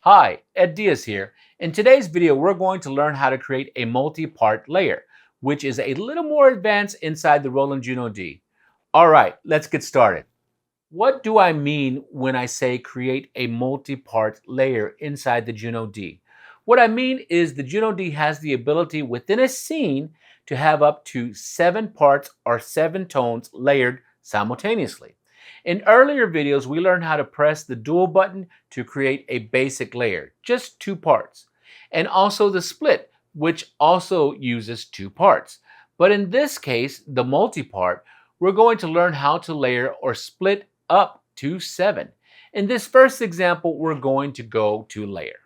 Hi, Ed Diaz here. In today's video, we're going to learn how to create a multi-part layer, which is a little more advanced inside the Roland JUNO-D. All right, let's get started. What do I mean when I say create a multi-part layer inside the JUNO-D? What I mean is the JUNO-D has the ability within a scene to have up to 7 parts or 7 tones layered simultaneously. In earlier videos, we learned how to press the dual button to create a basic layer, just 2 parts, and also the split, which also uses 2 parts. But in this case, the multi-part, we're going to learn how to layer or split up to 7. In this first example, we're going to go to layer.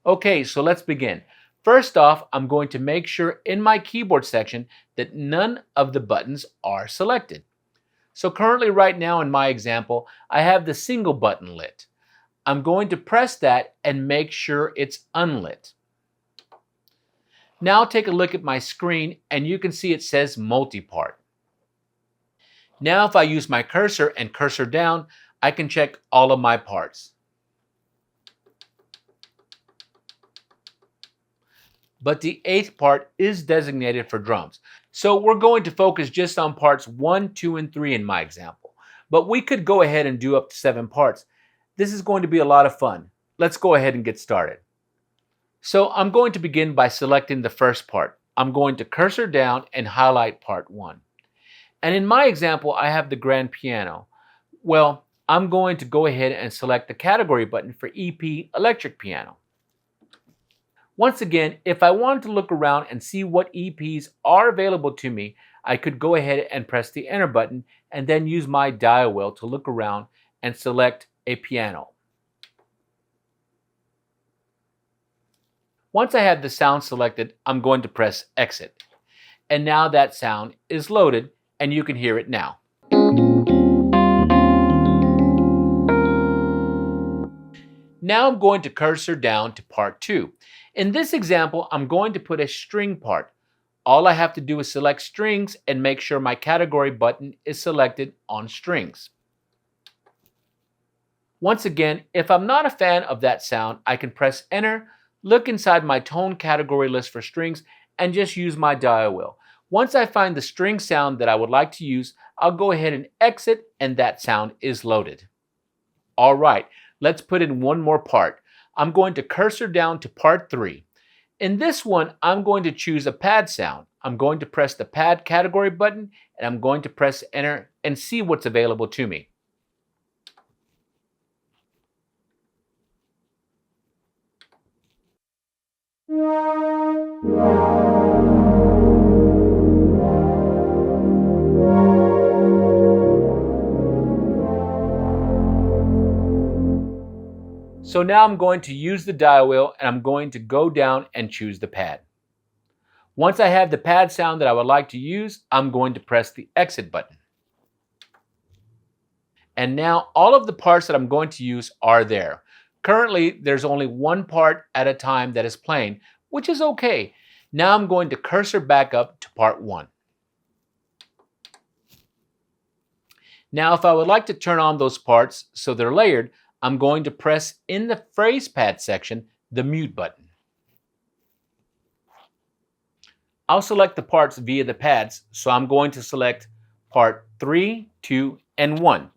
Okay, so let's begin. First off, I'm going to make sure in my keyboard section that none of the buttons are selected. So currently right now in my example, I have the single button lit. I'm going to press that and make sure it's unlit. Now take a look at my screen and you can see it says multi-part. Now if I use my cursor and cursor down, I can check all of my parts. But the 8th part is designated for drums. So we're going to focus just on parts 1, 2, and 3 in my example. But we could go ahead and do up to 7 parts. This is going to be a lot of fun. Let's go ahead and get started. So I'm going to begin by selecting the first part. I'm going to cursor down and highlight part 1. And in my example, I have the grand piano. Well, I'm going to go ahead and select the category button for EP electric piano. Once again, if I wanted to look around and see what EPs are available to me, I could go ahead and press the enter button and then use my dial wheel to look around and select a piano. Once I have the sound selected, I'm going to press exit. And now that sound is loaded and you can hear it now. Now I'm going to cursor down to part 2. In this example, I'm going to put a string part. All I have to do is select strings and make sure my category button is selected on strings. Once again, if I'm not a fan of that sound, I can press enter, look inside my tone category list for strings, and just use my dial wheel. Once I find the string sound that I would like to use, I'll go ahead and exit and that sound is loaded. All right, let's put in one more part. I'm going to cursor down to part 3. In this one, I'm going to choose a pad sound. I'm going to press the pad category button and I'm going to press enter and see what's available to me. So now I'm going to use the dial wheel and I'm going to go down and choose the pad. Once I have the pad sound that I would like to use, I'm going to press the exit button. And now all of the parts that I'm going to use are there. Currently, there's only one part at a time that is playing, which is okay. Now I'm going to cursor back up to part 1. Now if I would like to turn on those parts so they're layered, I'm going to press in the phrase pad section the mute button. I'll select the parts via the pads, so I'm going to select part 3, 2, and 1.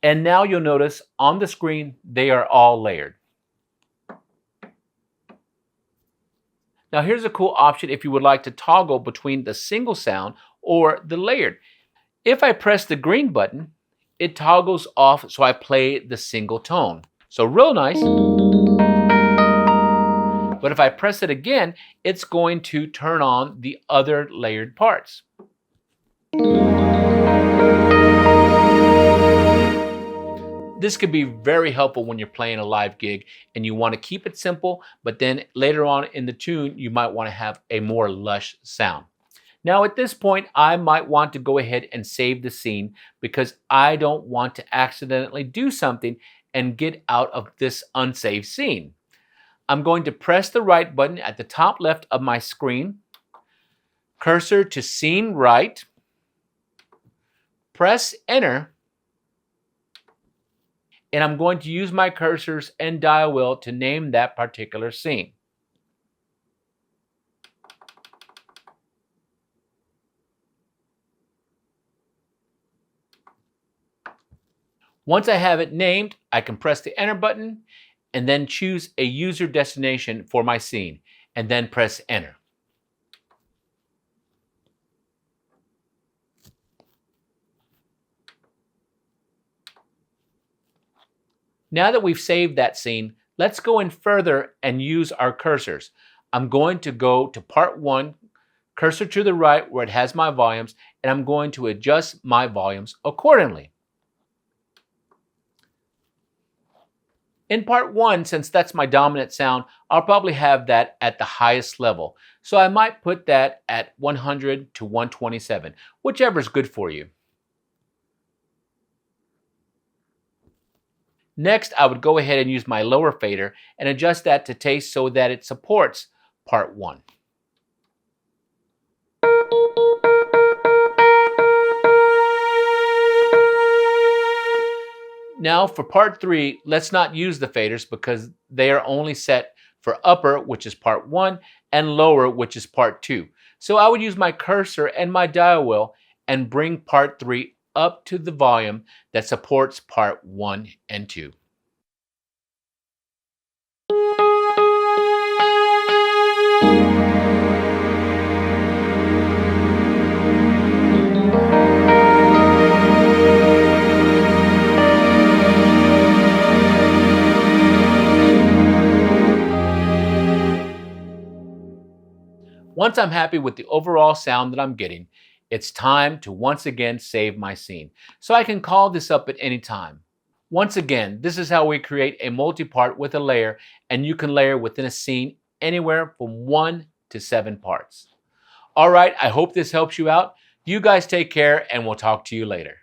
And now you'll notice on the screen they are all layered. Now here's a cool option if you would like to toggle between the single sound or the layered. If I press the green button, it toggles off so I play the single tone. So real nice. But if I press it again, it's going to turn on the other layered parts. This could be very helpful when you're playing a live gig and you want to keep it simple, but then later on in the tune, you might want to have a more lush sound. Now at this point, I might want to go ahead and save the scene because I don't want to accidentally do something and get out of this unsaved scene. I'm going to press the right button at the top left of my screen, cursor to scene right, press enter, and I'm going to use my cursors and dial wheel to name that particular scene. Once I have it named, I can press the enter button and then choose a user destination for my scene and then press enter. Now that we've saved that scene, let's go in further and use our cursors. I'm going to go to part 1, cursor to the right where it has my volumes, and I'm going to adjust my volumes accordingly. In part 1, since that's my dominant sound, I'll probably have that at the highest level. So I might put that at 100 to 127, whichever is good for you. Next, I would go ahead and use my lower fader and adjust that to taste so that it supports part 1. Now for part 3, let's not use the faders because they are only set for upper, which is part 1, and lower, which is part 2. So I would use my cursor and my dial wheel and bring part 3 up to the volume that supports part 1 and 2. Once I'm happy with the overall sound that I'm getting, it's time to once again save my scene. So I can call this up at any time. Once again, this is how we create a multi-part with a layer, and you can layer within a scene anywhere from 1 to 7 parts. All right, I hope this helps you out. You guys take care, and we'll talk to you later.